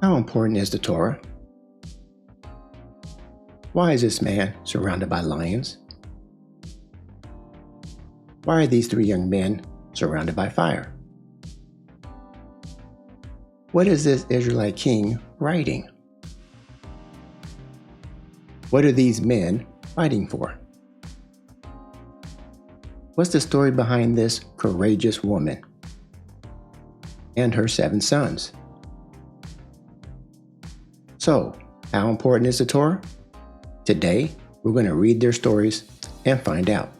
How important is the Torah? Why is this man surrounded by lions? Why are these three young men surrounded by fire? What is this Israelite king writing? What are these men fighting for? What's the story behind this courageous woman and her 7 sons? So, how important is the Torah? Today, we're going to read their stories and find out.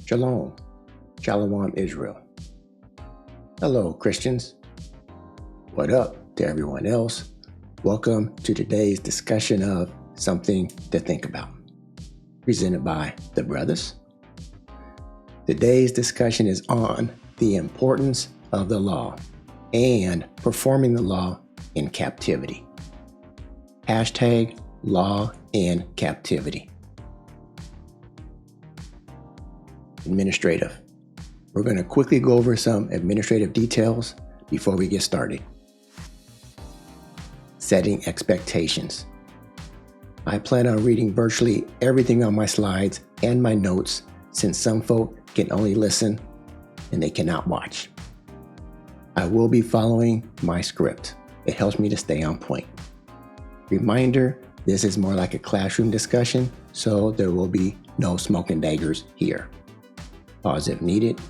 Shalom, Shalom Israel. Hello Christians. What up to everyone else? Welcome to today's discussion of Something to Think About, presented by the brothers. Today's discussion is on the importance of the law and performing the law in captivity. Hashtag law in captivity. Administrative. We're going to quickly go over some administrative details before we get started. Setting expectations. I plan on reading virtually everything on my slides and my notes, since some folk can only listen and they cannot watch. I will be following my script. It helps me to stay on point. Reminder, this is more like a classroom discussion, so there will be no smoke and daggers here. Pause if needed.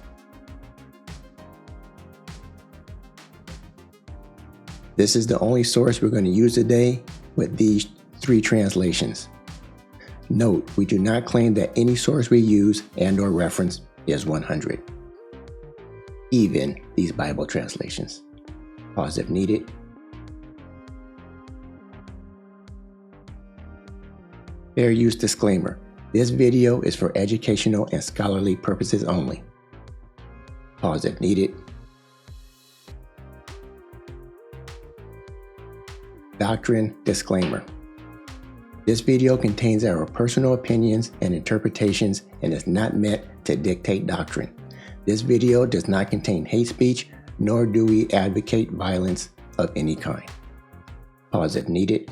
This is the only source we're going to use today with these 3 translations. Note, we do not claim that any source we use and/or reference is 100. Even these Bible translations. Pause if needed. Fair use disclaimer. This video is for educational and scholarly purposes only. Pause if needed. Doctrine disclaimer. This video contains our personal opinions and interpretations and is not meant to dictate doctrine. This video does not contain hate speech, nor do we advocate violence of any kind. Pause if needed.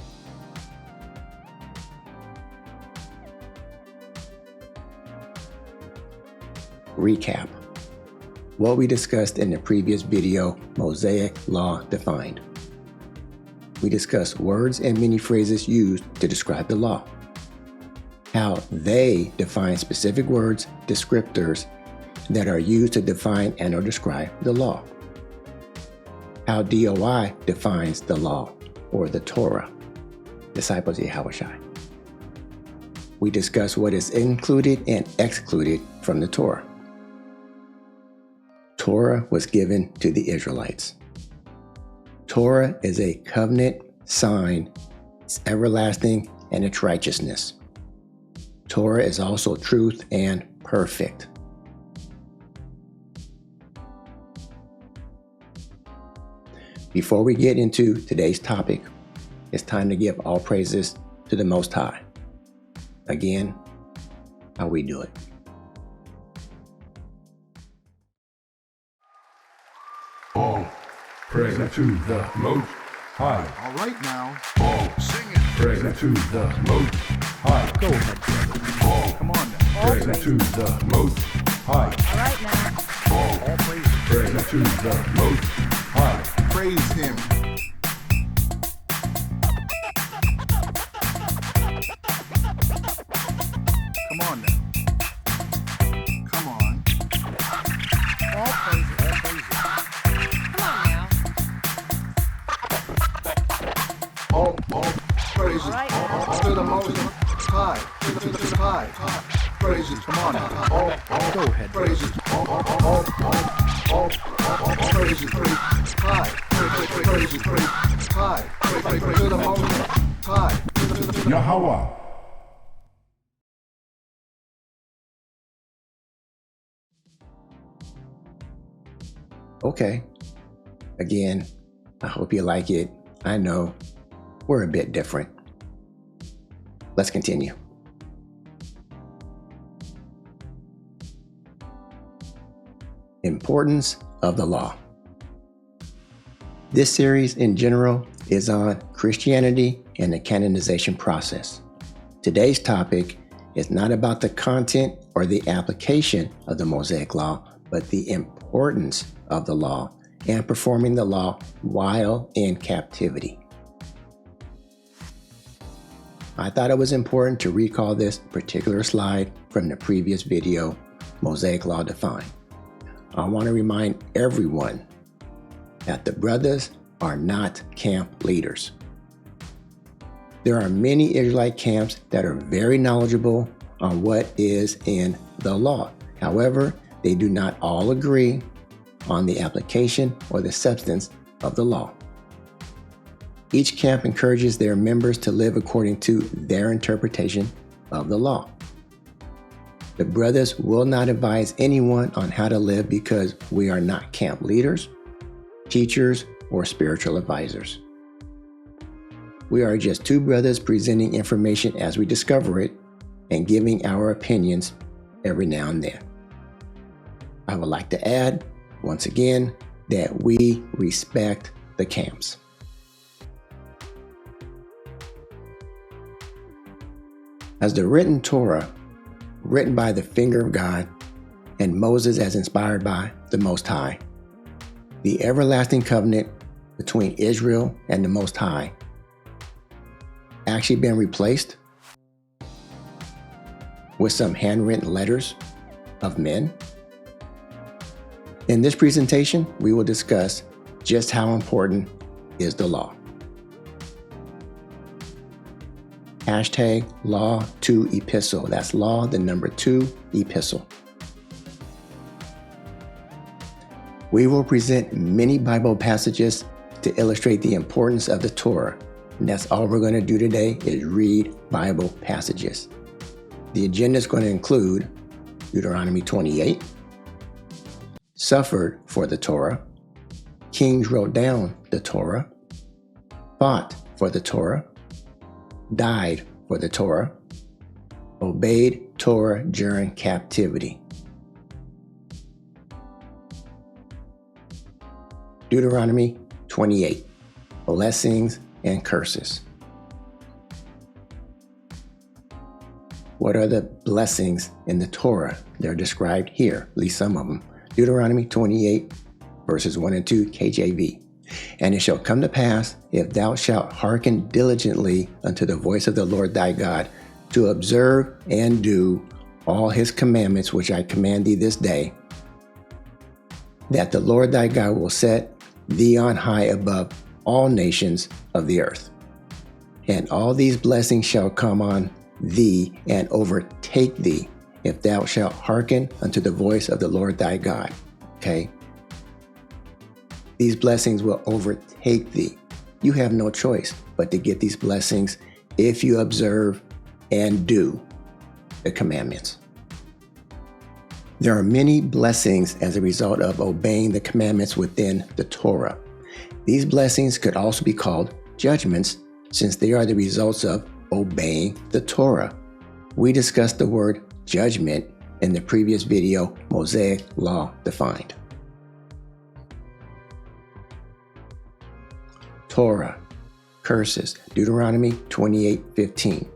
Recap. What we discussed in the previous video, Mosaic law defined. We discussed words and many phrases used to describe the law. How they define specific words, descriptors that are used to define and or describe the law. How DOI defines the law or the Torah, disciples of Yahawashi. We discussed what is included and excluded from the Torah. Torah was given to the Israelites. Torah is a covenant sign, it's everlasting, and its righteousness. Torah is also truth and perfect. Before we get into today's topic, it's time to give all praises to the Most High. Again, how we do it. All praise to the Most High. All right now. All Sing it. praise to the Most High. Go ahead, brother. All Come on now. praise to the Most High. All right now. All praise. Praise to the Most High. Praise him. Come on now. Come on. All praises. All praises. Come on now. All praises. All right now. To the Most High. To the High. Praises. Come on now. All go ahead. Praises. All praises. Praise high. Praises. Praise high. To the Most High. Yahawashi. Okay. Again, I hope you like it. I know we're a bit different. Let's continue. Importance of the law. This series in general is on Christianity and the canonization process. Today's topic is not about the content or the application of the Mosaic law, but the importance of the law and performing the law while in captivity. I thought it was important to recall this particular slide from the previous video, Mosaic Law Defined. I want to remind everyone that the brothers are not camp leaders. There are many Israelite camps that are very knowledgeable on what is in the law. However, they do not all agree on the application or the substance of the law. Each camp encourages their members to live according to their interpretation of the law. The brothers will not advise anyone on how to live because we are not camp leaders, teachers, or spiritual advisors. We are just two brothers presenting information as we discover it and giving our opinions every now and then. I would like to add, once again, that we respect the camps. As the written Torah, written by the finger of God, and Moses as inspired by the Most High, the everlasting covenant between Israel and the Most High, actually been replaced with some handwritten letters of men? In this presentation, we will discuss just how important is the law. Hashtag Law 2 Epistle. That's Law, the number 2 Epistle. We will present many Bible passages to illustrate the importance of the Torah. And that's all we're going to do today is read Bible passages. The agenda is going to include Deuteronomy 28, suffered for the Torah, kings wrote down the Torah, fought for the Torah, died for the Torah, obeyed Torah during captivity. Deuteronomy 28, blessings and curses. What are the blessings in the Torah? They're described here, at least some of them. Deuteronomy 28, verses 1 and 2, KJV. And it shall come to pass, if thou shalt hearken diligently unto the voice of the Lord thy God, to observe and do all his commandments which I command thee this day, that the Lord thy God will set thee on high above all nations of the earth. And all these blessings shall come on thee and overtake thee, if thou shalt hearken unto the voice of the Lord thy God. Okay? These blessings will overtake thee. You have no choice but to get these blessings if you observe and do the commandments. There are many blessings as a result of obeying the commandments within the Torah. These blessings could also be called judgments since they are the results of obeying the Torah. We discussed the word judgment in the previous video, Mosaic Law Defined. Torah, curses, Deuteronomy 28:15.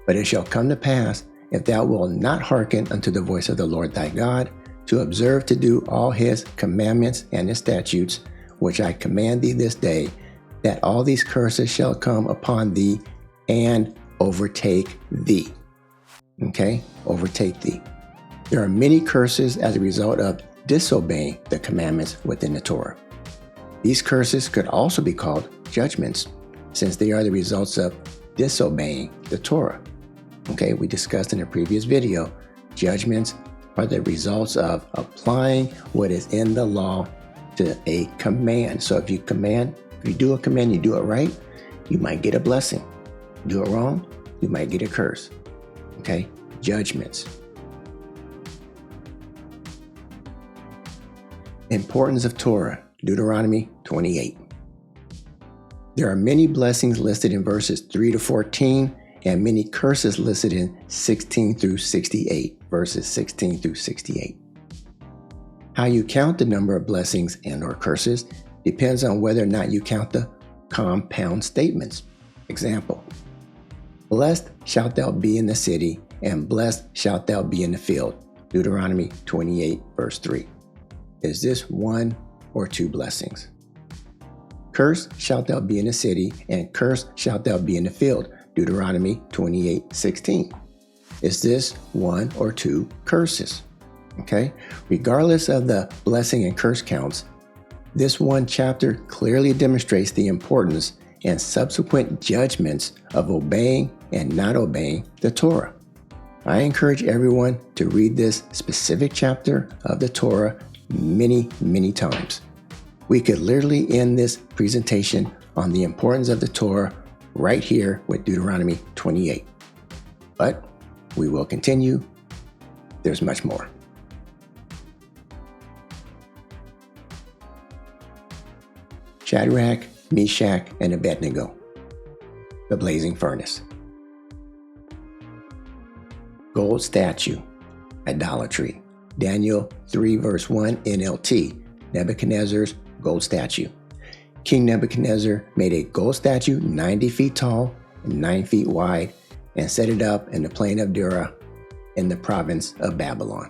But it shall come to pass, if thou wilt not hearken unto the voice of the Lord thy God, to observe to do all his commandments and his statutes, which I command thee this day, that all these curses shall come upon thee and overtake thee. Okay? Overtake thee. There are many curses as a result of disobeying the commandments within the Torah. These curses could also be called judgments, since they are the results of disobeying the Torah. Okay, we discussed in a previous video, judgments are the results of applying what is in the law to a command. So if you do a command, you do it right, you might get a blessing. Do it wrong, you might get a curse. Okay, judgments. Importance of Torah, Deuteronomy 28. There are many blessings listed in verses 3 to 14 and many curses listed in 16 through 68, verses 16 through 68. How you count the number of blessings and or curses depends on whether or not you count the compound statements. Example, blessed shalt thou be in the city, and blessed shalt thou be in the field. Deuteronomy 28, verse 3. Is this one or two blessings? Cursed shalt thou be in the city, and cursed shalt thou be in the field. Deuteronomy 28:16. Is this one or two curses? Okay? Regardless of the blessing and curse counts, this one chapter clearly demonstrates the importance and subsequent judgments of obeying and not obeying the Torah. I encourage everyone to read this specific chapter of the Torah many, many times. We could literally end this presentation on the importance of the Torah right here with Deuteronomy 28. But we will continue. There's much more. Shadrach, Meshach, and Abednego, the blazing furnace. Gold statue, idolatry. Daniel 3 verse 1 NLT, Nebuchadnezzar's gold statue. King Nebuchadnezzar made a gold statue 90 feet tall and 9 feet wide and set it up in the plain of Dura in the province of Babylon.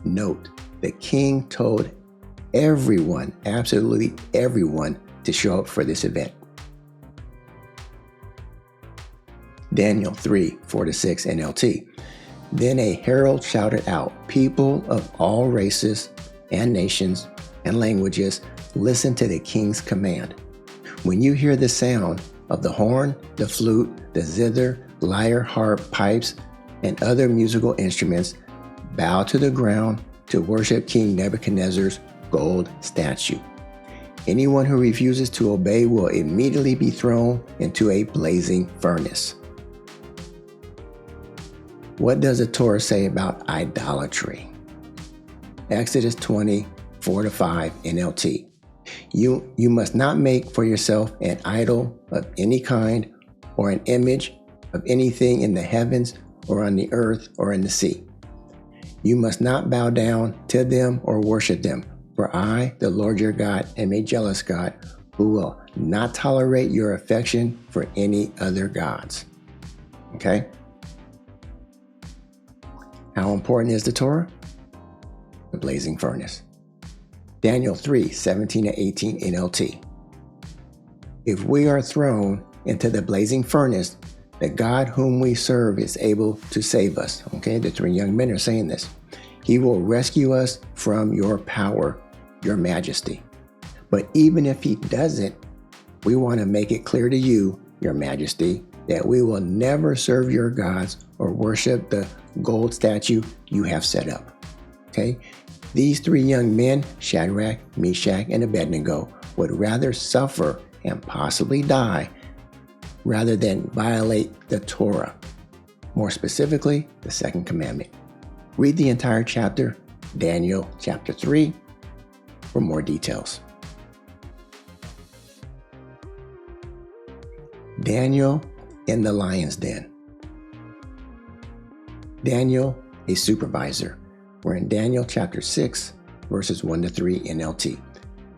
Note, the king told everyone, absolutely everyone, to show up for this event. Daniel 3, 4-6 NLT. Then a herald shouted out, people of all races and nations and languages, listen to the king's command. When you hear the sound of the horn, the flute, the zither, lyre, harp, pipes, and other musical instruments, bow to the ground to worship King Nebuchadnezzar's gold statue. Anyone who refuses to obey will immediately be thrown into a blazing furnace. What does the Torah say about idolatry? Exodus 20, 4-5 NLT. You must not make for yourself an idol of any kind or an image of anything in the heavens or on the earth or in the sea. You must not bow down to them or worship them, for I, the Lord your God, am a jealous God who will not tolerate your affection for any other gods. Okay? How important is the Torah? The blazing furnace. Daniel 3, 17-18 NLT. If we are thrown into the blazing furnace, the God whom we serve is able to save us. Okay, the three young men are saying this. He will rescue us from your power, your majesty. But even if he doesn't, we want to make it clear to you, your majesty, that we will never serve your gods or worship the gold statue you have set up. Okay? These three young men, Shadrach, Meshach, and Abednego, would rather suffer and possibly die rather than violate the Torah. More specifically, the second commandment. Read the entire chapter, Daniel chapter 3, for more details. Daniel in the lion's den. Daniel, a supervisor. We're in Daniel chapter 6, verses 1 to 3 NLT.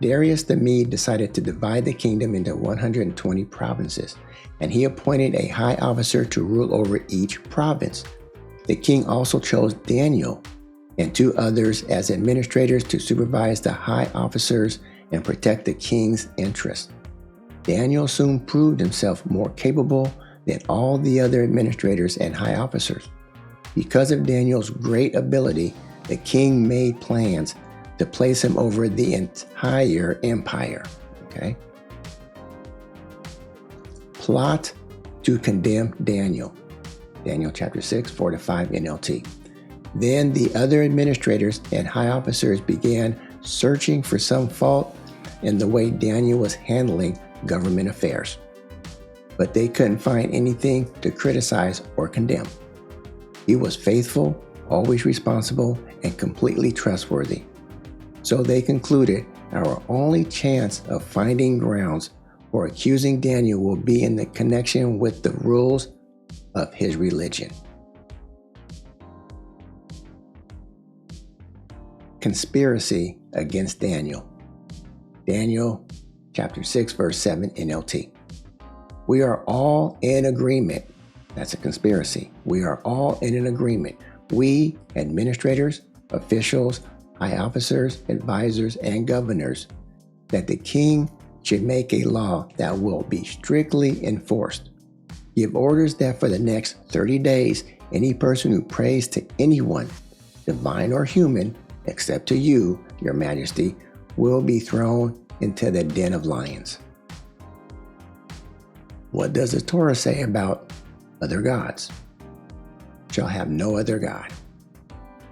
Darius the Mede decided to divide the kingdom into 120 provinces, and he appointed a high officer to rule over each province. The king also chose Daniel and 2 others as administrators to supervise the high officers and protect the king's interests. Daniel soon proved himself more capable than all the other administrators and high officers. Because of Daniel's great ability, the king made plans to place him over the entire empire. Okay? Plot to condemn Daniel. Daniel chapter 6, 4 to 5 NLT. Then the other administrators and high officers began searching for some fault in the way Daniel was handling government affairs. But they couldn't find anything to criticize or condemn. He was faithful, always responsible, and completely trustworthy. So they concluded our only chance of finding grounds for accusing Daniel will be in the connection with the rules of his religion. Conspiracy against Daniel. Daniel chapter 6, verse 7 NLT. We are all in agreement. That's a conspiracy. We are all in an agreement. We, administrators, officials, high officers, advisors, and governors, that the king should make a law that will be strictly enforced. Give orders that for the next 30 days, any person who prays to anyone, divine or human, except to you, your majesty, will be thrown into the den of lions. What does the Torah say about other gods? Shall have no other God.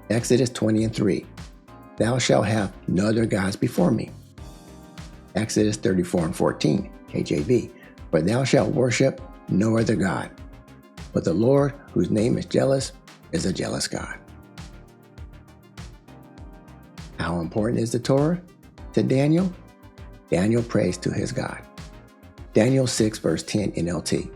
Exodus 20 and 3. Thou shalt have no other gods before me. Exodus 34 and 14, KJV. For thou shalt worship no other God. But the Lord, whose name is jealous, is a jealous God. How important is the Torah to Daniel? Daniel prays to his God. Daniel 6 verse 10 NLT.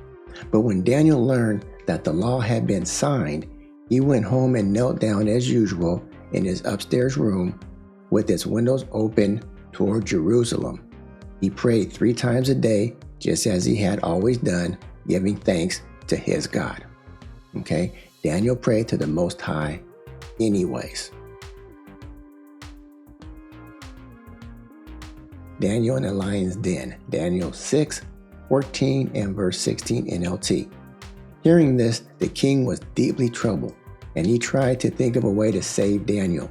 But when Daniel learned that the law had been signed, he went home and knelt down as usual in his upstairs room with its windows open toward Jerusalem. He prayed 3 times a day, just as he had always done, giving thanks to his God. Okay? Daniel prayed to the Most High anyways. Daniel in the lion's den. Daniel 6, 14 and verse 16 NLT. Hearing this, the king was deeply troubled, and he tried to think of a way to save Daniel.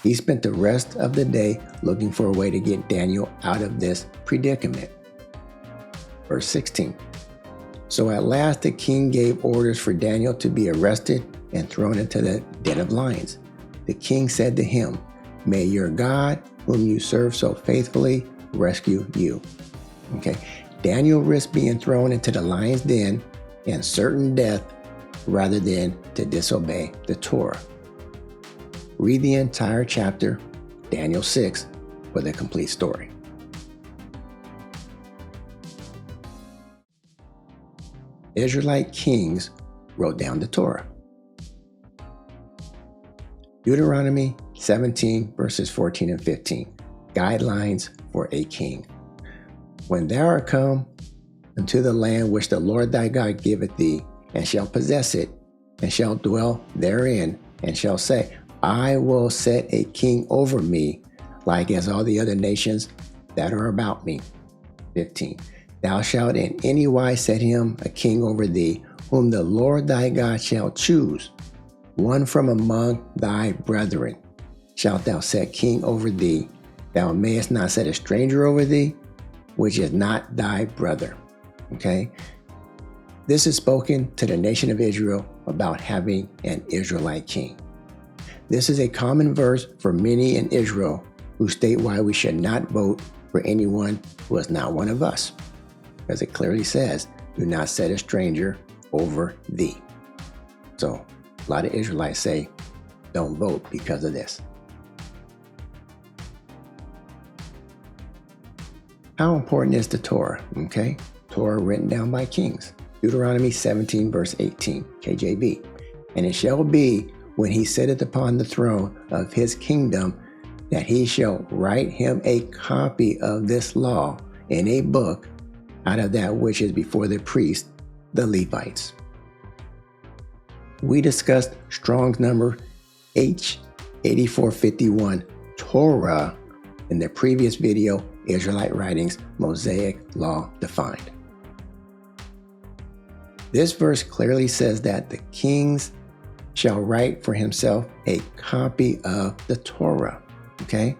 He spent the rest of the day looking for a way to get Daniel out of this predicament. Verse 16. So at last the king gave orders for Daniel to be arrested and thrown into the den of lions. The king said to him, May your God, whom you serve so faithfully, rescue you. Okay. Daniel risked being thrown into the lion's den and certain death rather than to disobey the Torah. Read the entire chapter, Daniel 6, for the complete story. Israelite Kings wrote down the Torah. Deuteronomy 17 verses 14 and 15. Guidelines for a king. When thou art come unto the land which the Lord thy God giveth thee, and shall possess it, and shall dwell therein, and shall say, I will set a king over me, like as all the other nations that are about me. 15. Thou shalt in any wise set him a king over thee, whom the Lord thy God shall choose, one from among thy brethren. Shalt thou set king over thee, thou mayest not set a stranger over thee, which is not thy brother. Okay? This is spoken to the nation of Israel about having an Israelite king. This is a common verse for many in Israel who state why we should not vote for anyone who is not one of us. Because it clearly says, do not set a stranger over thee. So a lot of Israelites say, don't vote because of this. How important is the Torah? Okay. Torah written down by kings. Deuteronomy 17 verse 18, KJV. And it shall be when he sitteth upon the throne of his kingdom that he shall write him a copy of this law in a book out of that which is before the priests, the Levites. We discussed Strong's number H8451 Torah in the previous video, Israelite Writings, Mosaic Law Defined. This verse clearly says that the kings shall write for himself a copy of the Torah. Okay?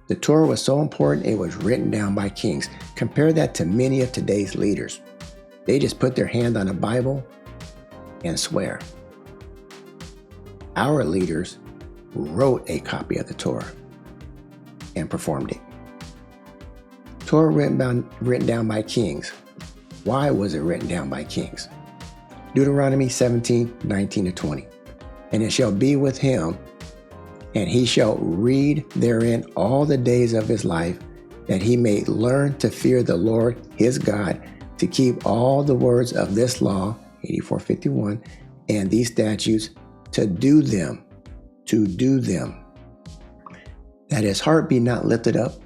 The Torah was so important, it was written down by kings. Compare that to many of today's leaders. They just put their hand on a Bible and swear. Our leaders wrote a copy of the Torah and performed it. Torah written down by kings. Why was it written down by kings? Deuteronomy 17, 19-20. And it shall be with him, and he shall read therein all the days of his life, that he may learn to fear the Lord his God, to keep all the words of this law, 8451, and these statutes, to do them, that his heart be not lifted up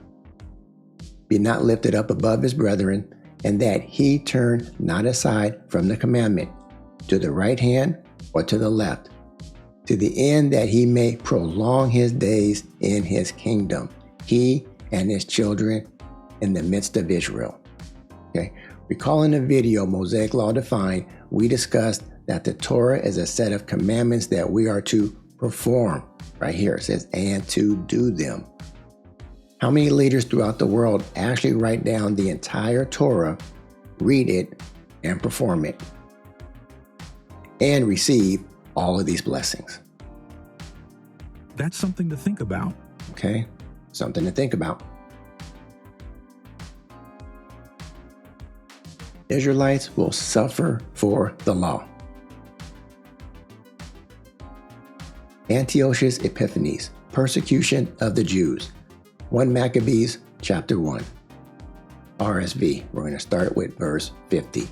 above his brethren, and that he turn not aside from the commandment, to the right hand or to the left, to the end that he may prolong his days in his kingdom, he and his children in the midst of Israel. Okay. Recall in the video, Mosaic Law Defined, we discussed that the Torah is a set of commandments that we are to perform. Right here it says, and to do them. How many leaders throughout the world actually write down the entire Torah, read it, and perform it, and receive all of these blessings? That's something to think about. Okay, something to think about. Israelites will suffer for the law. Antiochus Epiphanes, persecution of the Jews. 1 Maccabees chapter 1. RSV, we're going to start with verse 50.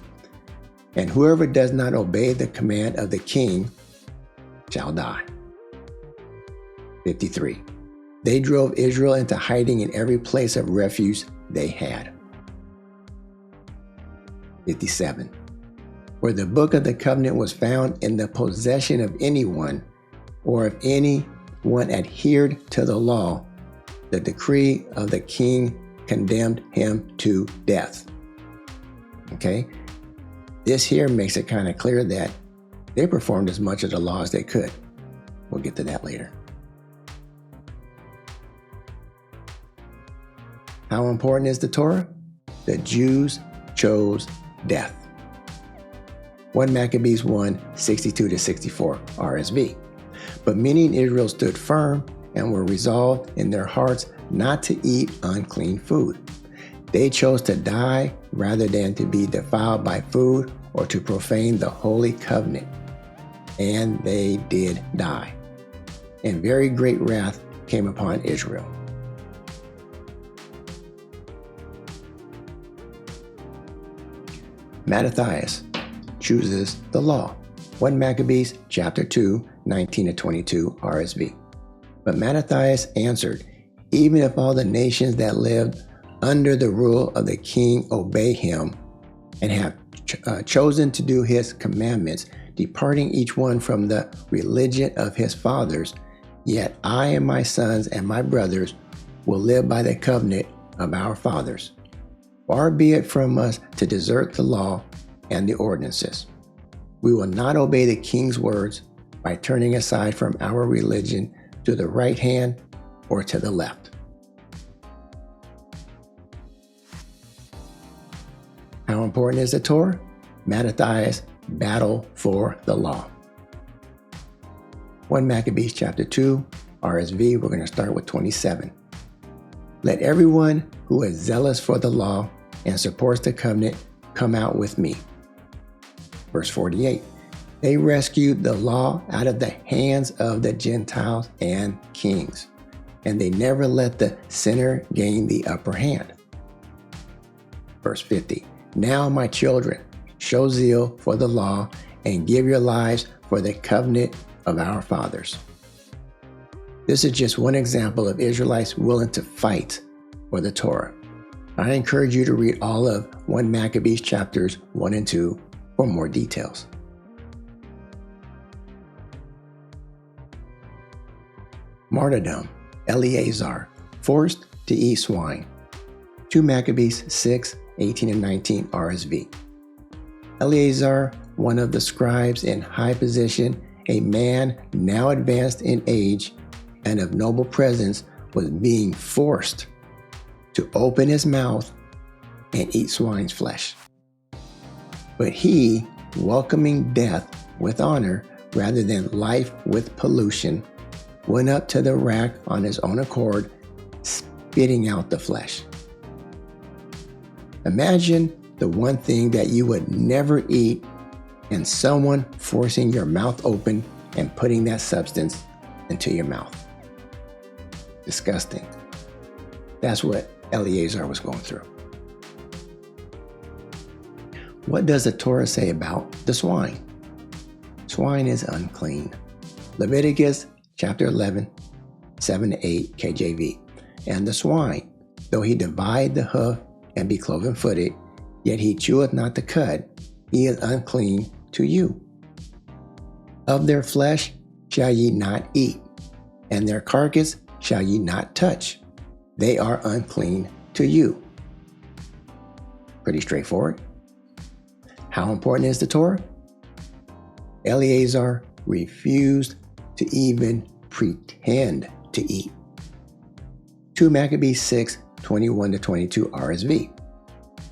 And whoever does not obey the command of the king shall die. 53. They drove Israel into hiding in every place of refuge they had. 57. Where the book of the covenant was found in the possession of anyone, or if anyone adhered to the law, the decree of the king condemned him to death. Okay? This here makes it kind of clear that they performed as much of the law as they could. We'll get to that later. How important is the Torah? The Jews chose death. 1 Maccabees 1, 62-64, RSV. But many in Israel stood firm and were resolved in their hearts not to eat unclean food. They chose to die rather than to be defiled by food or to profane the holy covenant. And they did die. And very great wrath came upon Israel. Mattathias chooses the law. 1 Maccabees chapter 2, 19-22 RSV. But Mattathias answered, even if all the nations that lived under the rule of the king obey him and have chosen to do his commandments, departing each one from the religion of his fathers, yet I and my sons and my brothers will live by the covenant of our fathers. Far be it from us to desert the law and the ordinances. We will not obey the king's words by turning aside from our religion to the right hand or to the left. How important is the Torah? Mattathias' battle for the law. 1 Maccabees chapter 2, RSV, we're going to start with 27. Let everyone who is zealous for the law and supports the covenant come out with me. Verse 48. They rescued the law out of the hands of the Gentiles and kings, and they never let the sinner gain the upper hand. Verse 50. Now, my children, show zeal for the law and give your lives for the covenant of our fathers. This is just one example of Israelites willing to fight for the Torah. I encourage you to read all of 1 Maccabees chapters 1 and 2 for more details. Martyrdom. Eleazar, forced to eat swine. 2 Maccabees 6, 18 and 19 RSV. Eleazar, one of the scribes in high position, a man now advanced in age and of noble presence, was being forced to open his mouth and eat swine's flesh. But he, welcoming death with honor rather than life with pollution, went up to the rack on his own accord, spitting out the flesh. Imagine the one thing that you would never eat and someone forcing your mouth open and putting that substance into your mouth. Disgusting. That's what Eleazar was going through. What does the Torah say about the swine? Swine is unclean. Leviticus chapter 11, 7 to 8 KJV. And the swine, though he divide the hoof and be cloven-footed, yet he cheweth not the cud, he is unclean to you. Of their flesh shall ye not eat, and their carcass shall ye not touch. They are unclean to you. Pretty straightforward. How important is the Torah? Eleazar refused to even pretend to eat. 2 Maccabees 6, 21 to 22 RSV.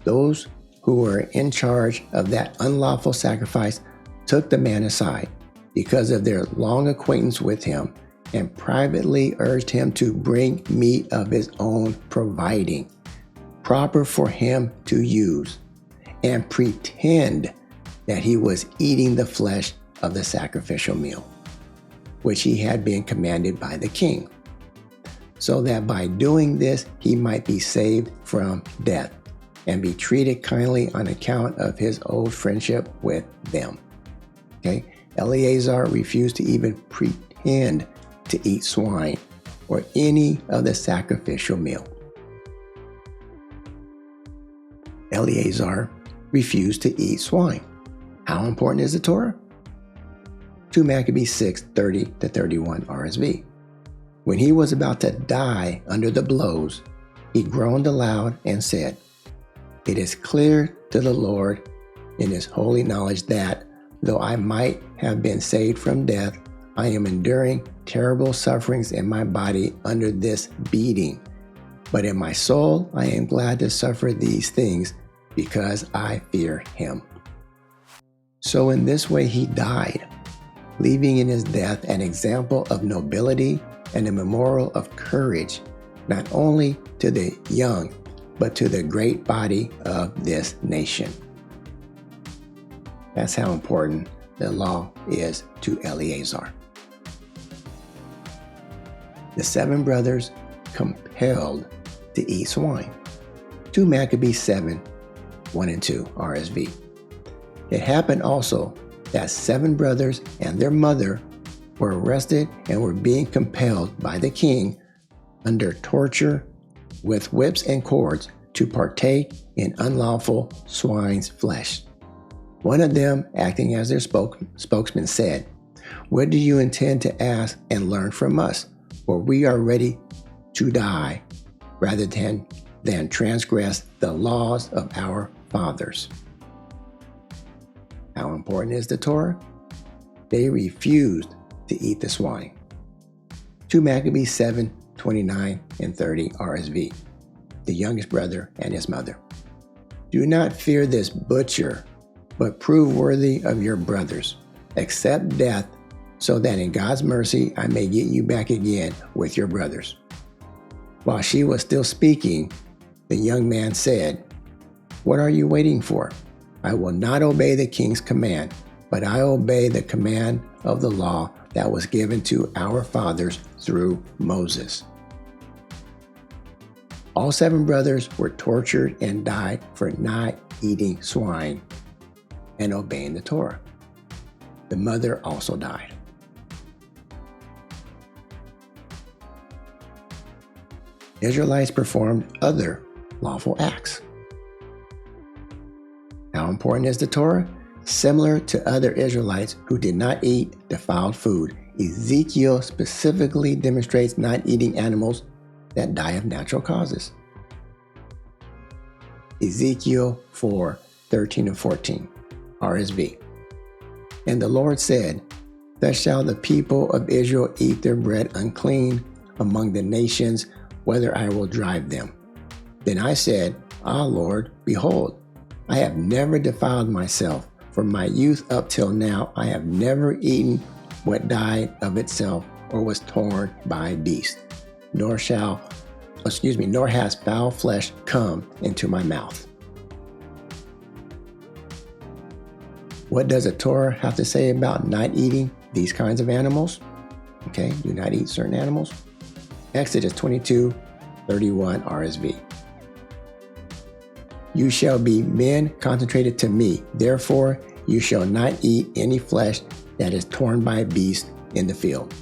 Those who were in charge of that unlawful sacrifice took the man aside because of their long acquaintance with him and privately urged him to bring meat of his own providing, proper for him to use, and pretend that he was eating the flesh of the sacrificial meal, which he had been commanded by the king, so that by doing this he might be saved from death and be treated kindly on account of his old friendship with them. Okay? Eleazar refused to even pretend to eat swine or any of the sacrificial meal. Eleazar refused to eat swine. How important is the Torah? 2 Maccabees 6, 30 to 31 RSV. When he was about to die under the blows, he groaned aloud and said, "It is clear to the Lord in his holy knowledge that, though I might have been saved from death, I am enduring terrible sufferings in my body under this beating. But in my soul I am glad to suffer these things because I fear him." So in this way he died, leaving in his death an example of nobility and a memorial of courage, not only to the young, but to the great body of this nation. That's how important the law is to Eleazar. The 7 brothers compelled to eat swine. 2 Maccabees 7, 1 and 2 RSV. It happened also that 7 brothers and their mother were arrested and were being compelled by the king under torture with whips and cords to partake in unlawful swine's flesh. One of them, acting as their spokesman, said, "What do you intend to ask and learn from us? For we are ready to die rather than transgress the laws of our fathers." How important is the Torah? They refused to eat the swine. 2 Maccabees 7, 29 and 30 RSV. The youngest brother and his mother. "Do not fear this butcher, but prove worthy of your brothers. Accept death, so that in God's mercy I may get you back again with your brothers." While she was still speaking, the young man said, "What are you waiting for? I will not obey the king's command, but I obey the command of the law that was given to our fathers through Moses." All 7 brothers were tortured and died for not eating swine and obeying the Torah. The mother also died. Israelites performed other lawful acts. How important is the Torah? Similar to other Israelites who did not eat defiled food, Ezekiel specifically demonstrates not eating animals that die of natural causes. Ezekiel 4:13-14, RSV. And the Lord said, Thus shall the people of Israel eat their bread unclean among the nations, whether I will drive them. Then I said, Ah, Lord, behold, I have never defiled myself. From my youth up till now, I have never eaten what died of itself or was torn by beast, nor has foul flesh come into my mouth. What does the Torah have to say about not eating these kinds of animals? Okay, do not eat certain animals. Exodus 22:31 RSV. You shall be men consecrated to me. Therefore, you shall not eat any flesh that is torn by a beast in the field.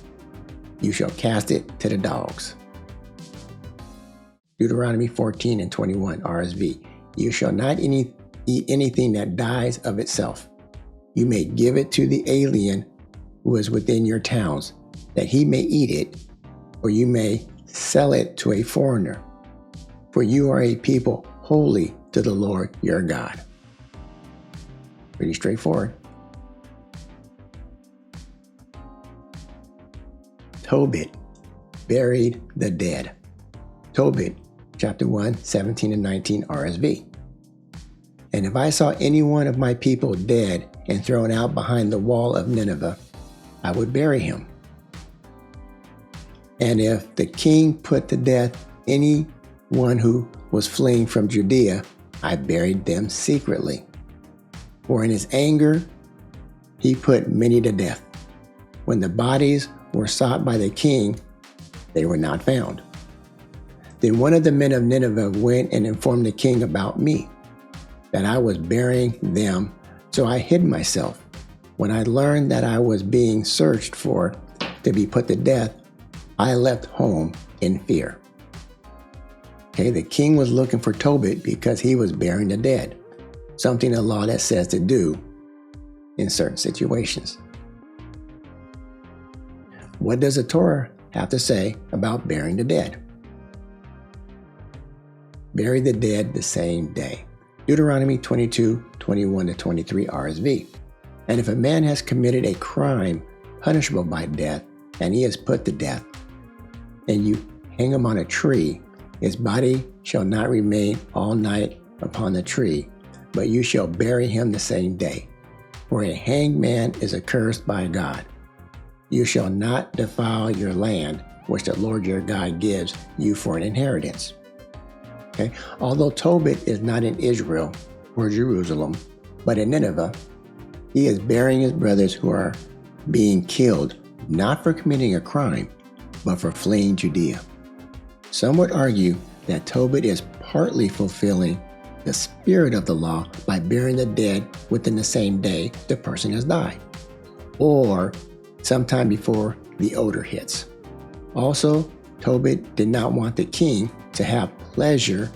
You shall cast it to the dogs. Deuteronomy 14:21 RSV. You shall not eat anything that dies of itself. You may give it to the alien who is within your towns, that he may eat it, or you may sell it to a foreigner. For you are a people holy to the Lord your God. Pretty straightforward. Tobit buried the dead. Tobit, chapter 1, 17-19 RSV. And if I saw any one of my people dead and thrown out behind the wall of Nineveh, I would bury him. And if the king put to death anyone who was fleeing from Judea, I buried them secretly. For in his anger, he put many to death. When the bodies were sought by the king, they were not found. Then one of the men of Nineveh went and informed the king about me, that I was burying them, so I hid myself. When I learned that I was being searched for to be put to death, I left home in fear. Okay, the king was looking for Tobit because he was burying the dead, something the law that says to do in certain situations. What does the Torah have to say about burying the dead? Bury the dead the same day. Deuteronomy 22:21-23 RSV. And if a man has committed a crime punishable by death, and he is put to death, and you hang him on a tree, his body shall not remain all night upon the tree, but you shall bury him the same day. For a hanged man is accursed by God. You shall not defile your land, which the Lord your God gives you for an inheritance. Okay? Although Tobit is not in Israel or Jerusalem, but in Nineveh, he is burying his brothers who are being killed, not for committing a crime, but for fleeing Judea. Some would argue that Tobit is partly fulfilling the spirit of the law by burying the dead within the same day the person has died, or sometime before the odor hits. Also, Tobit did not want the king to have pleasure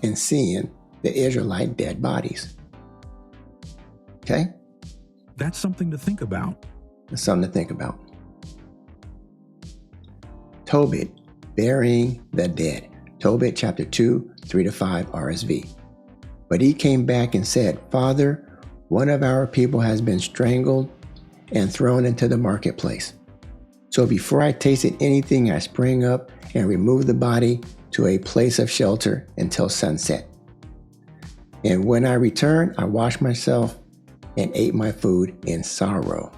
in seeing the Israelite dead bodies. Okay? That's something to think about. That's something to think about. Tobit, burying the dead. Tobit chapter 2, 3-5 RSV. But he came back and said, Father, one of our people has been strangled and thrown into the marketplace. So before I tasted anything, I sprang up and removed the body to a place of shelter until sunset. And when I returned, I washed myself and ate my food in sorrow.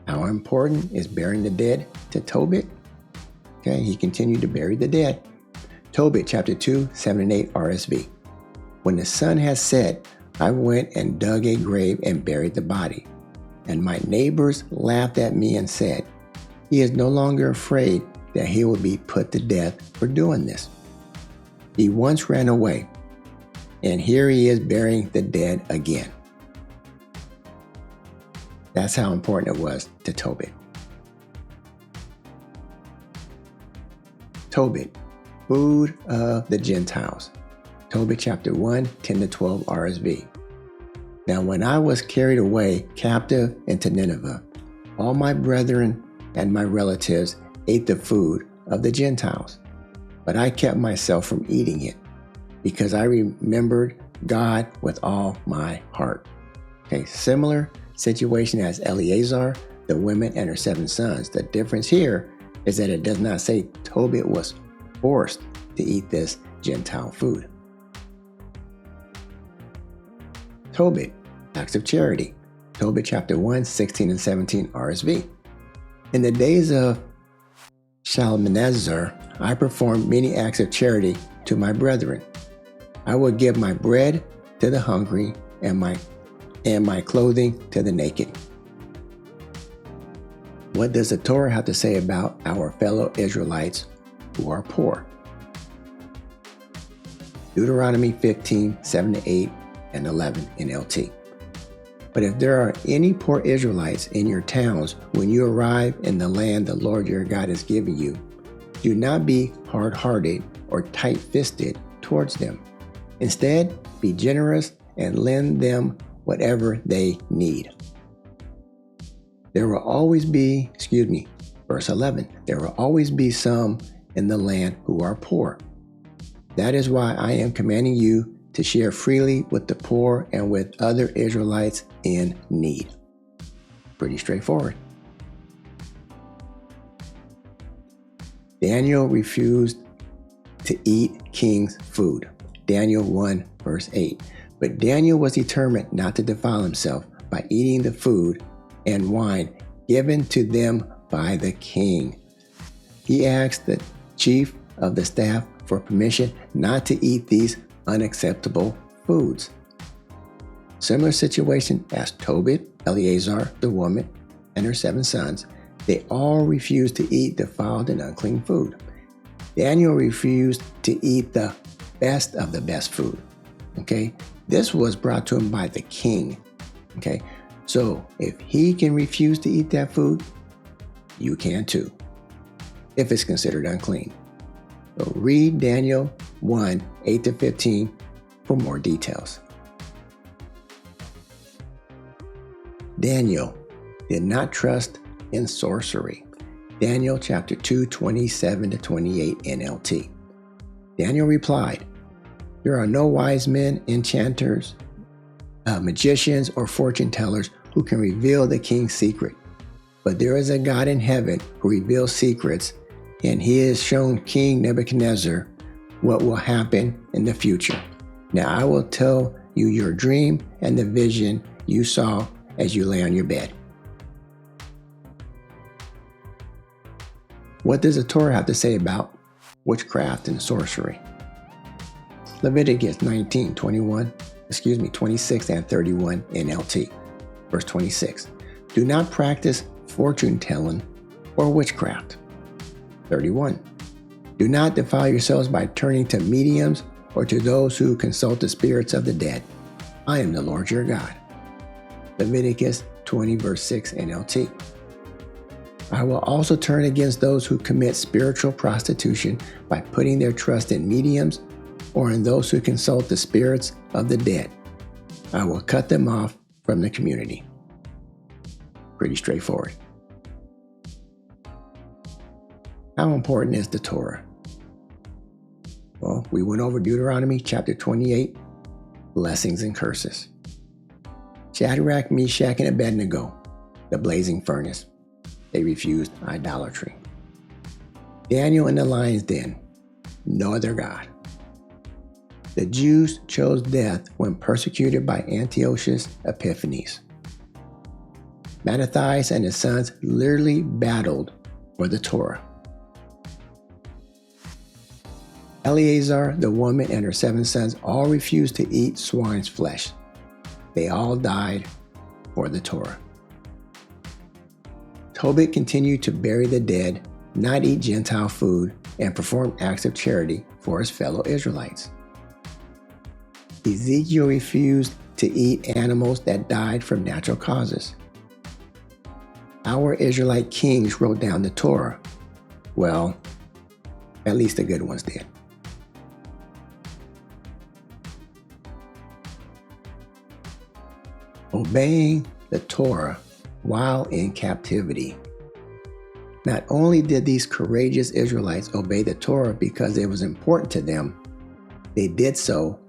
How important is burying the dead to Tobit? Okay, he continued to bury the dead. Tobit chapter 2, 7-8 RSV. When the sun has set, I went and dug a grave and buried the body. And my neighbors laughed at me and said, He is no longer afraid that he will be put to death for doing this. He once ran away, and here he is burying the dead again. That's how important it was to Tobit. Tobit, food of the Gentiles. Tobit chapter 1, 10-12 RSV. Now when I was carried away captive into Nineveh, all my brethren and my relatives ate the food of the Gentiles, but I kept myself from eating it, because I remembered God with all my heart. Okay, similar situation as Eleazar, the woman, and her 7 sons. The difference here is that it does not say Tobit was forced to eat this Gentile food. Tobit, acts of charity. Tobit chapter 1, 16 and 17 RSV. In the days of Shalmaneser, I performed many acts of charity to my brethren. I would give my bread to the hungry and my clothing to the naked. What does the Torah have to say about our fellow Israelites who are poor? Deuteronomy 15, 7-8 and 11 NLT. But if there are any poor Israelites in your towns when you arrive in the land the Lord your God is giving you, do not be hard-hearted or tight-fisted towards them. Instead, be generous and lend them whatever they need. There will always be, verse 11, there will always be some in the land who are poor. That is why I am commanding you to share freely with the poor and with other Israelites in need. Pretty straightforward. Daniel refused to eat king's food. Daniel 1 verse 8. But Daniel was determined not to defile himself by eating the food and wine given to them by the king. He asked the chief of the staff for permission not to eat these unacceptable foods. Similar situation as Tobit, Eleazar, the woman, and her 7 sons. They all refused to eat defiled and unclean food. Daniel refused to eat the best of the best food. Okay, this was brought to him by the king. Okay, so if he can refuse to eat that food, you can too, if it's considered unclean. So read Daniel 1, 8-15 for more details. Daniel did not trust in sorcery. Daniel chapter 2, 27-28 NLT. Daniel replied, there are no wise men, enchanters, magicians, or fortune tellers who can reveal the king's secret. But there is a God in heaven who reveals secrets, and he has shown King Nebuchadnezzar what will happen in the future. Now I will tell you your dream and the vision you saw as you lay on your bed. What does the Torah have to say about witchcraft and sorcery? Leviticus 26 and 31 NLT. Verse 26. Do not practice fortune telling or witchcraft. 31. Do not defile yourselves by turning to mediums or to those who consult the spirits of the dead. I am the Lord your God. Leviticus 20 verse 6 NLT. I will also turn against those who commit spiritual prostitution by putting their trust in mediums or in those who consult the spirits of the dead. I will cut them off from the community. Pretty straightforward. How important is the Torah? Well, we went over Deuteronomy chapter 28, blessings and curses. Shadrach, Meshach, and Abednego, the blazing furnace. They refused idolatry. Daniel in the lion's den, no other God. The Jews chose death when persecuted by Antiochus Epiphanes. Mattathias and his sons literally battled for the Torah. Eleazar, the woman, and her 7 sons all refused to eat swine's flesh. They all died for the Torah. Tobit continued to bury the dead, not eat Gentile food, and performed acts of charity for his fellow Israelites. Ezekiel refused to eat animals that died from natural causes. Our Israelite kings wrote down the Torah. Well, at least the good ones did. Obeying the Torah while in captivity. Not only did these courageous Israelites obey the Torah because it was important to them, they did so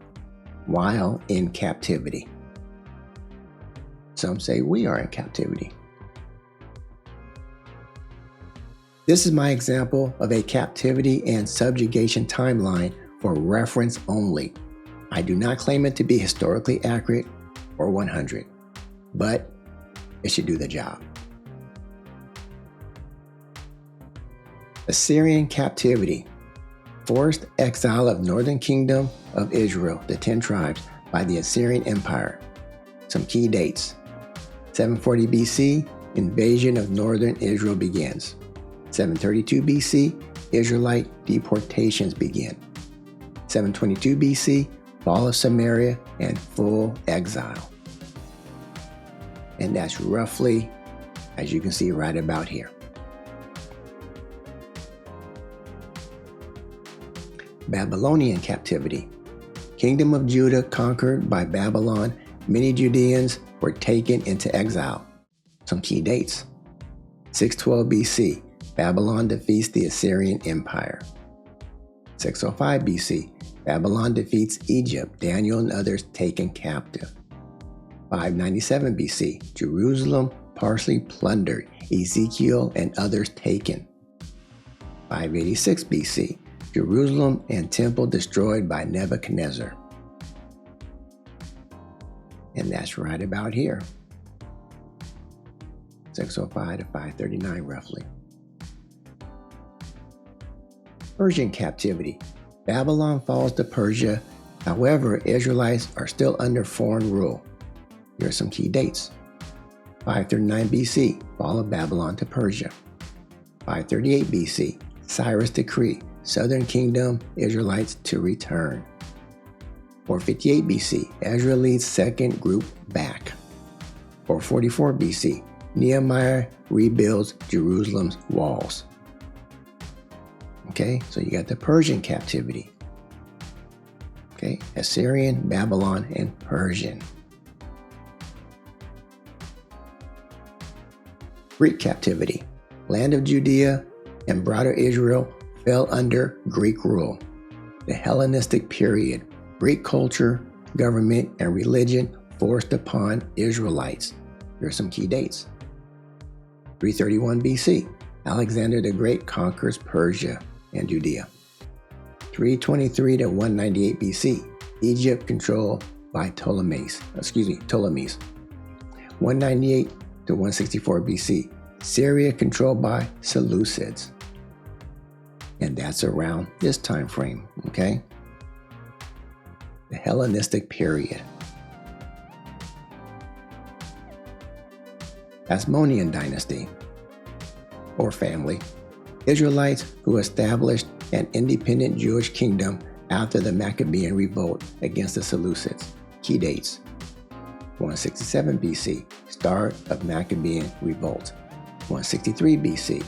while in captivity. Some say we are in captivity. This is my example of a captivity and subjugation timeline for reference only. I do not claim it to be historically accurate or 100, but it should do the job. Assyrian captivity. Forced exile of northern kingdom of Israel, the 10 tribes, by the Assyrian Empire. Some key dates. 740 BC, invasion of northern Israel begins. 732 BC, Israelite deportations begin. 722 BC, fall of Samaria and full exile. And that's roughly, as you can see right about here. Babylonian captivity. Kingdom of Judah conquered by Babylon. Many Judeans were taken into exile. Some key dates. 612 BC, Babylon defeats the Assyrian Empire. 605 BC, Babylon defeats Egypt, Daniel and others taken captive. 597 BC, Jerusalem partially plundered, Ezekiel and others taken. 586 BC, Jerusalem and temple destroyed by Nebuchadnezzar. And that's right about here. 605 to 539 roughly. Persian captivity. Babylon falls to Persia. However, Israelites are still under foreign rule. Here are some key dates. 539 BC, fall of Babylon to Persia. 538 BC, Cyrus decree, southern kingdom Israelites to return. 458 BC, Ezra leads second group back. 444 BC, Nehemiah rebuilds Jerusalem's walls. Okay, so you got the Persian captivity. Okay, Assyrian, Babylon, and Persian. Greek captivity. Land of Judea and broader Israel fell under Greek rule. The Hellenistic period. Greek culture, government, and religion forced upon Israelites. Here are some key dates. 331 BC, Alexander the Great conquers Persia and Judea. 323 to 198 BC, Egypt controlled by Ptolemies. 198 to 164 BC, Syria controlled by Seleucids. And that's around this time frame, okay? The Hellenistic period. Hasmonean dynasty or family. Israelites who established an independent Jewish kingdom after the Maccabean revolt against the Seleucids. Key dates. 167 BC, start of Maccabean revolt. 163 BC,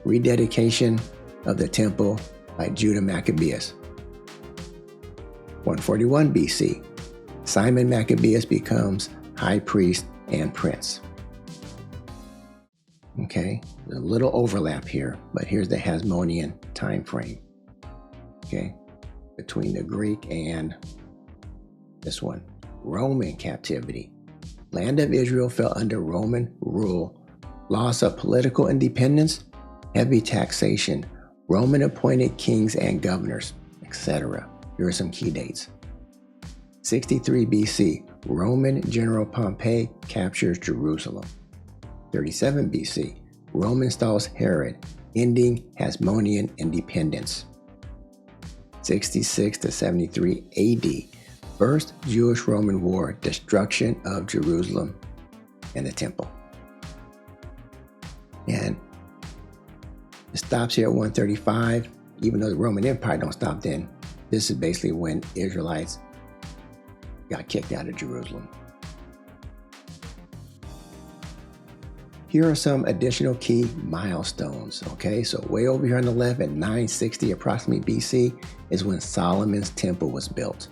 rededication of the temple by Judah Maccabeus. 141 BC, Simon Maccabeus becomes high priest and prince. Okay, there's a little overlap here, but here's the Hasmonean time frame. Okay, between the Greek and this one. Roman captivity. Land of Israel fell under Roman rule. Loss of political independence, heavy taxation, Roman appointed kings and governors, etc. Here are some key dates. 63 BC, Roman General Pompey captures Jerusalem. 37 BC, Rome installs Herod, ending Hasmonean independence. 66 to 73 AD, First Jewish-Roman War, destruction of Jerusalem and the temple. And It stops here at 135, even though the Roman Empire don't stop then. This is basically when Israelites got kicked out of Jerusalem. Here are some additional key milestones, okay? So way over here on the left at 960 approximately BC is when Solomon's temple was built.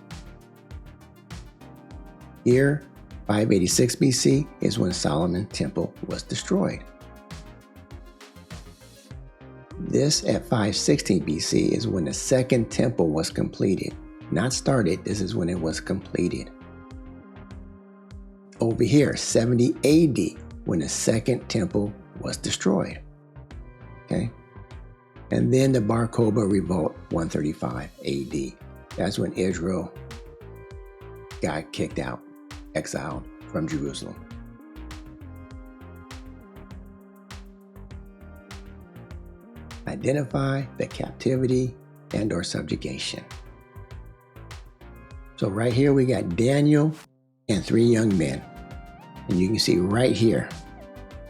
Here, 586 BC is when Solomon's temple was destroyed. This at 516 BC is when the second temple was completed. Not started, this is when it was completed. Over here, 70 AD, when the second temple was destroyed. Okay? And then the Bar Kokhba revolt, 135 AD. That's when Israel got kicked out, exiled from Jerusalem. Identify the captivity and or subjugation. So right here we got Daniel and 3 young men. And you can see right here,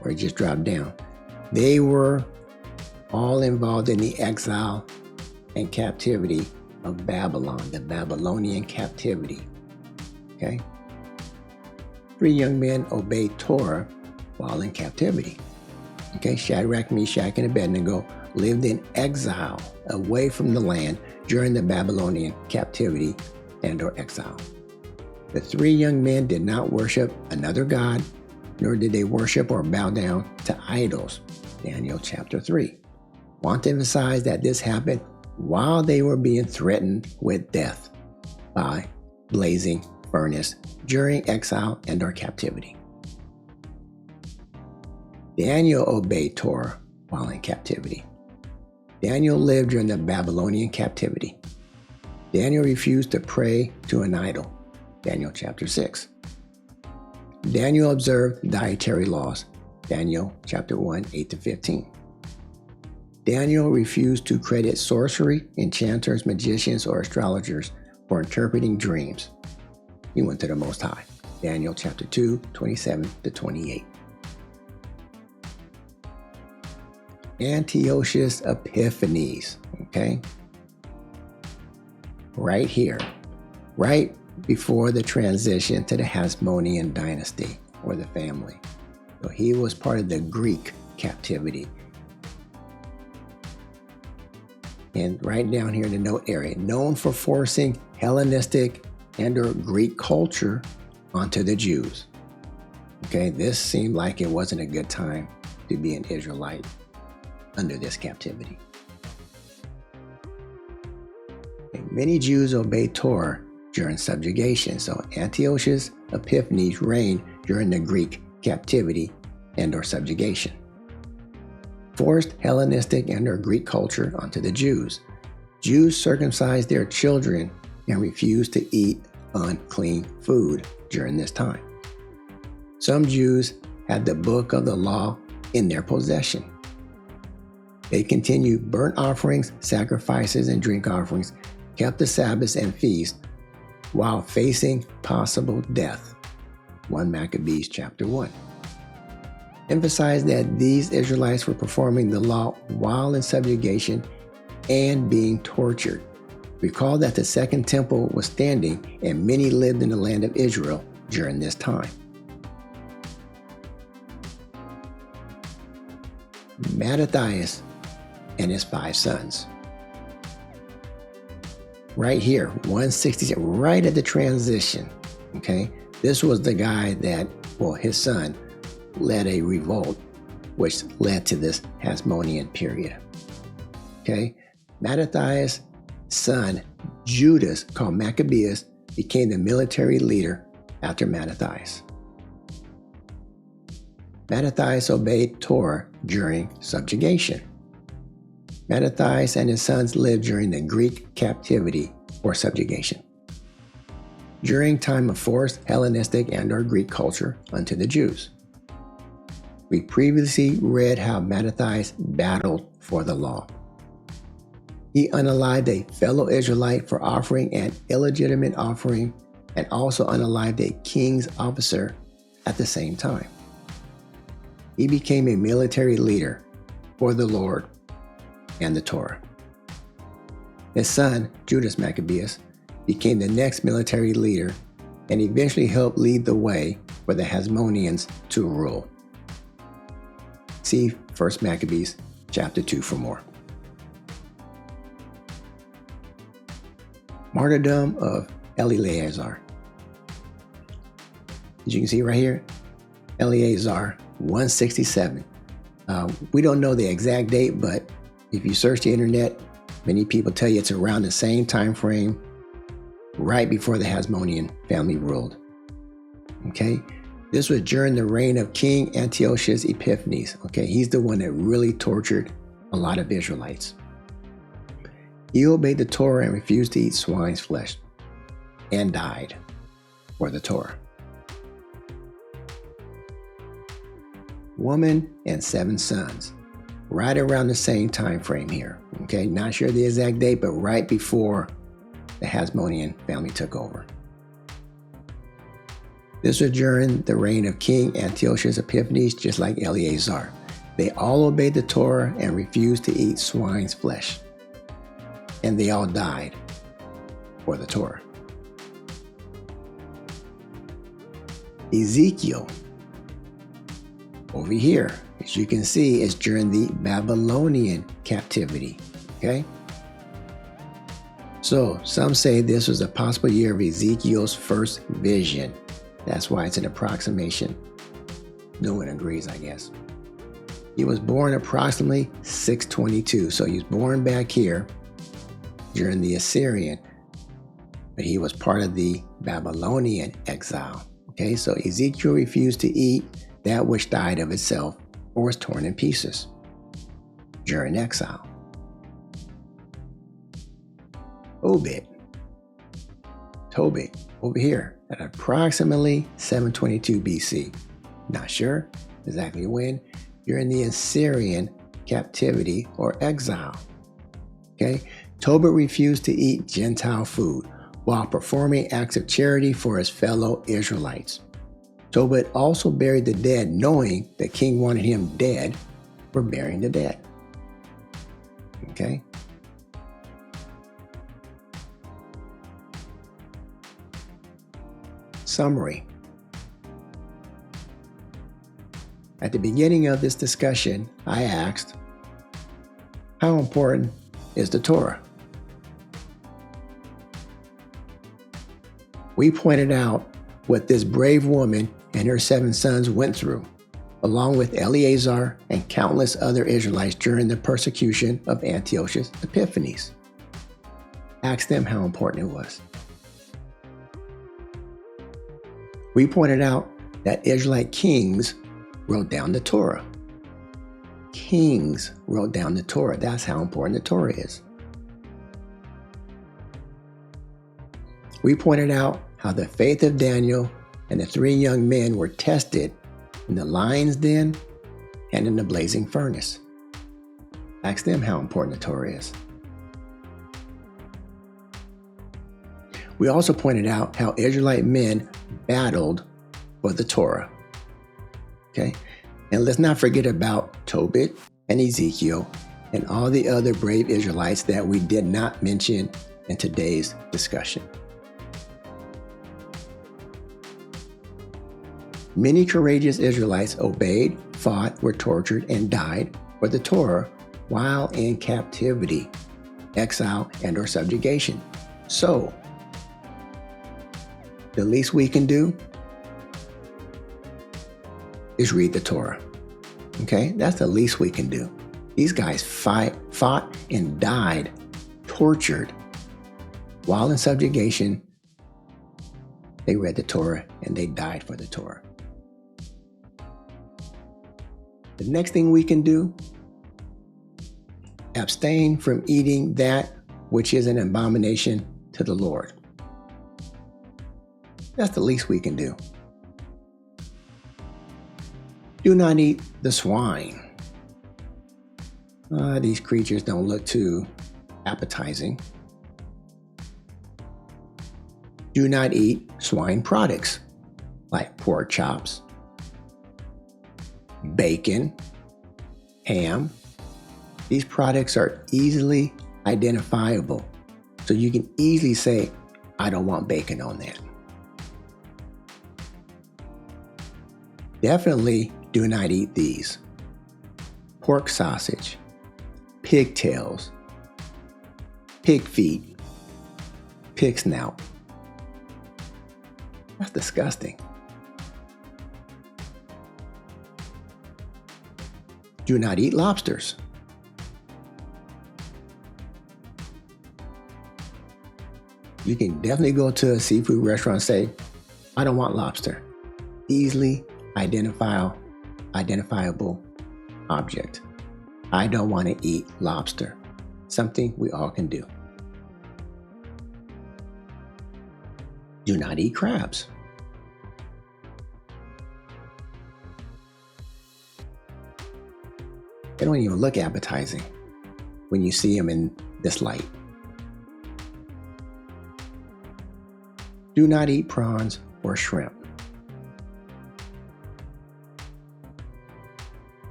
where it just dropped down, they were all involved in the exile and captivity of Babylon, the Babylonian captivity. Okay? 3 young men obeyed Torah while in captivity. Okay, Shadrach, Meshach, and Abednego lived in exile away from the land during the Babylonian captivity and or exile. The 3 young men did not worship another god, nor did they worship or bow down to idols. Daniel chapter 3. Want to emphasize that this happened while they were being threatened with death by blazing furnace during exile and or captivity. Daniel obeyed Torah while in captivity. Daniel lived during the Babylonian captivity. Daniel refused to pray to an idol. Daniel chapter 6. Daniel observed dietary laws. Daniel chapter 1, 8-15. Daniel refused to credit sorcery, enchanters, magicians, or astrologers for interpreting dreams. He went to the Most High. Daniel chapter 2, 27-28. Antiochus Epiphanes, okay? Right here, right before the transition to the Hasmonean dynasty or the family. So he was part of the Greek captivity. And right down here in the note area, known for forcing Hellenistic and or Greek culture onto the Jews. Okay, this seemed like it wasn't a good time to be an Israelite under this captivity. And many Jews obeyed Torah during subjugation. So Antiochus Epiphanes reigned during the Greek captivity and or subjugation. Forced Hellenistic and or Greek culture onto the Jews. Jews circumcised their children and refused to eat unclean food during this time. Some Jews had the book of the law in their possession. They continued burnt offerings, sacrifices, and drink offerings, kept the Sabbaths and feasts while facing possible death. 1 Maccabees chapter 1. Emphasized that these Israelites were performing the law while in subjugation and being tortured. Recall that the second temple was standing and many lived in the land of Israel during this time. Mattathias and his 5 sons. Right here, 166, right at the transition, okay? This was the guy that, his son led a revolt, which led to this Hasmonean period, okay? Mattathias' son, Judas, called Maccabeus, became the military leader after Mattathias. Mattathias obeyed Torah during subjugation. Mattathias and his sons lived during the Greek captivity or subjugation. During time of forced Hellenistic and or Greek culture unto the Jews. We previously read how Mattathias battled for the law. He unalived a fellow Israelite for offering an illegitimate offering and also unalived a king's officer at the same time. He became a military leader for the Lord and the Torah. His son, Judas Maccabeus, became the next military leader and eventually helped lead the way for the Hasmoneans to rule. See 1 Maccabees chapter 2 for more. Martyrdom of Eleazar. As you can see right here, Eleazar 167. We don't know the exact date, but if you search the internet, many people tell you it's around the same time frame, right before the Hasmonean family ruled. Okay, this was during the reign of King Antiochus Epiphanes. Okay, he's the one that really tortured a lot of Israelites. He obeyed the Torah and refused to eat swine's flesh, and died for the Torah. Woman and 7 sons, right around the same time frame here. Okay, not sure the exact date, but right before the Hasmonean family took over. This was during the reign of King Antiochus Epiphanes, just like Eleazar. They all obeyed the Torah and refused to eat swine's flesh. And they all died for the Torah. Ezekiel, over here, as you can see, is during the Babylonian captivity. Okay? So some say this was a possible year of Ezekiel's first vision. That's why it's an approximation. No one agrees, I guess. He was born approximately 622. So he was born back here during the Assyrian, but he was part of the Babylonian exile. Okay, so Ezekiel refused to eat that which died of itself or was torn in pieces during exile. Tobit, over here at approximately 722 BC. Not sure exactly when, during the Assyrian captivity or exile. Okay, Tobit refused to eat Gentile food while performing acts of charity for his fellow Israelites. Tobit also buried the dead, knowing the king wanted him dead for burying the dead. Okay. Summary. At the beginning of this discussion, I asked, how important is the Torah? We pointed out what this brave woman and her 7 sons went through, along with Eleazar and countless other Israelites during the persecution of Antiochus Epiphanes. Asked them how important it was. We pointed out that Israelite kings wrote down the Torah. Kings wrote down the Torah. That's how important the Torah is. We pointed out how the faith of Daniel and the 3 young men were tested in the lion's den and in the blazing furnace. Ask them how important the Torah is. We also pointed out how Israelite men battled for the Torah. Okay? And let's not forget about Tobit and Ezekiel and all the other brave Israelites that we did not mention in today's discussion. Many courageous Israelites obeyed, fought, were tortured, and died for the Torah while in captivity, exile, and or subjugation. So, the least we can do is read the Torah. Okay? That's the least we can do. These guys fought, and died, tortured, while in subjugation. They read the Torah and they died for the Torah. The next thing we can do, abstain from eating that which is an abomination to the Lord. That's the least we can do. Do not eat the swine. These creatures don't look too appetizing. Do not eat swine products like pork chops, bacon, ham, These products are easily identifiable, so you can easily say, I don't want bacon on that. Definitely do not eat these: pork sausage, pigtails, pig feet, pig snout. That's disgusting. Do not eat lobsters. You can definitely go to a seafood restaurant and say, I don't want lobster. Easily identifiable object. I don't want to eat lobster. Something we all can do. Do not eat crabs. They don't even look appetizing when you see them in this light. Do not eat prawns or shrimp.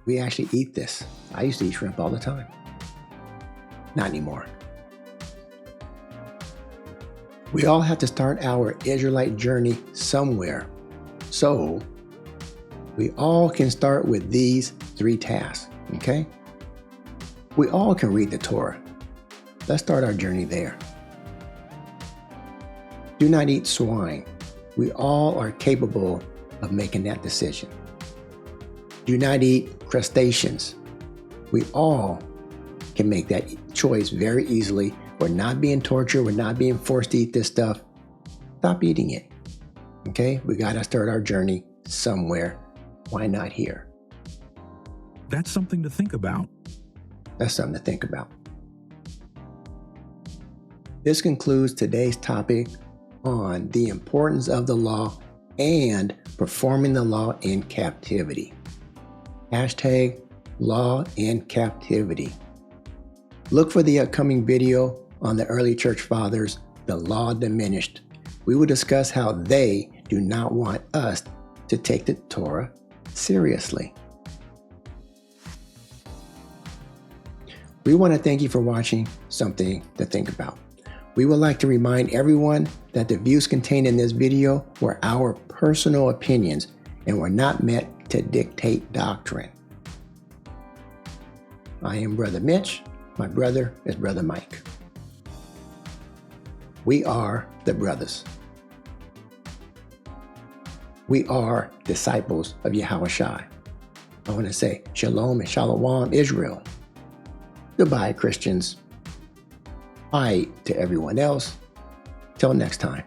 We actually eat this. I used to eat shrimp all the time. Not anymore. We all have to start our Israelite journey somewhere. So, we all can start with these 3 tasks, okay? We all can read the Torah. Let's start our journey there. Do not eat swine. We all are capable of making that decision. Do not eat crustaceans. We all can make that choice very easily. We're not being tortured. We're not being forced to eat this stuff. Stop eating it. Okay? We got to start our journey somewhere. Why not here? That's something to think about. That's something to think about. This concludes today's topic on the importance of the law and performing the law in captivity. Hashtag law in captivity. Look for the upcoming video on the early church fathers, the law diminished. We will discuss how they do not want us to take the Torah seriously. We want to thank you for watching Something to Think About. We would like to remind everyone that the views contained in this video were our personal opinions and were not meant to dictate doctrine. I am Brother Mitch. My brother is Brother Mike. We are the brothers. We are disciples of Yahawashi. I want to say Shalom and Shalom, Israel. Goodbye, Christians. Bye to everyone else. Till next time.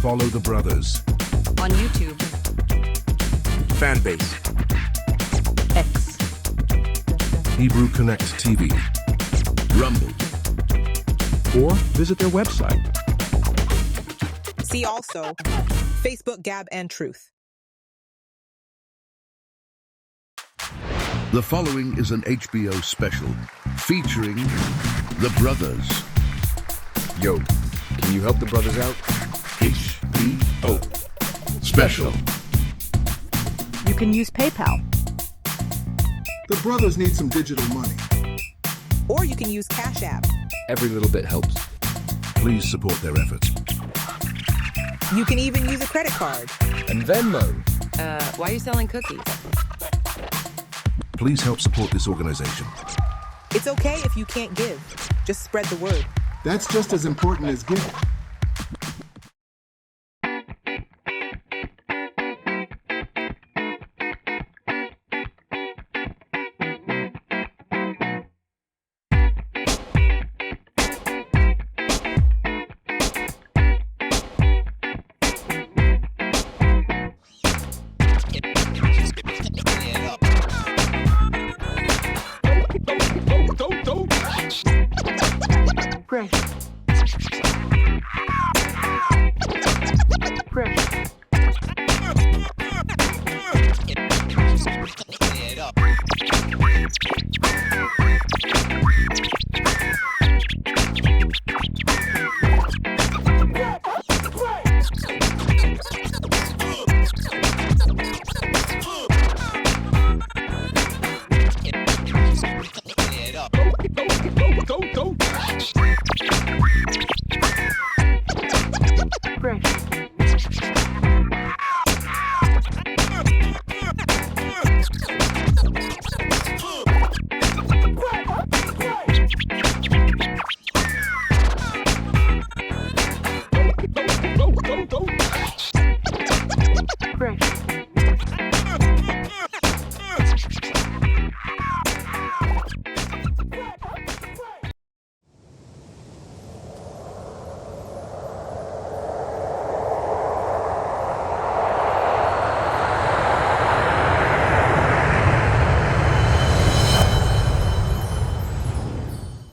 Follow the brothers. On YouTube, Fanbase. X, Hebrew Connect TV. Rumble. Or visit their website. See also Facebook, Gab, and Truth. The following is an HBO special featuring the brothers. Yo, can you help the brothers out? HBO special. you can use PayPal. The brothers need some digital money. Or you can use Cash App. Every little bit helps. Please support their efforts. You can even use a credit card. And Venmo. Why are you selling cookies? Please help support this organization. It's okay if you can't give. Just spread the word. That's just as important as giving. Grace.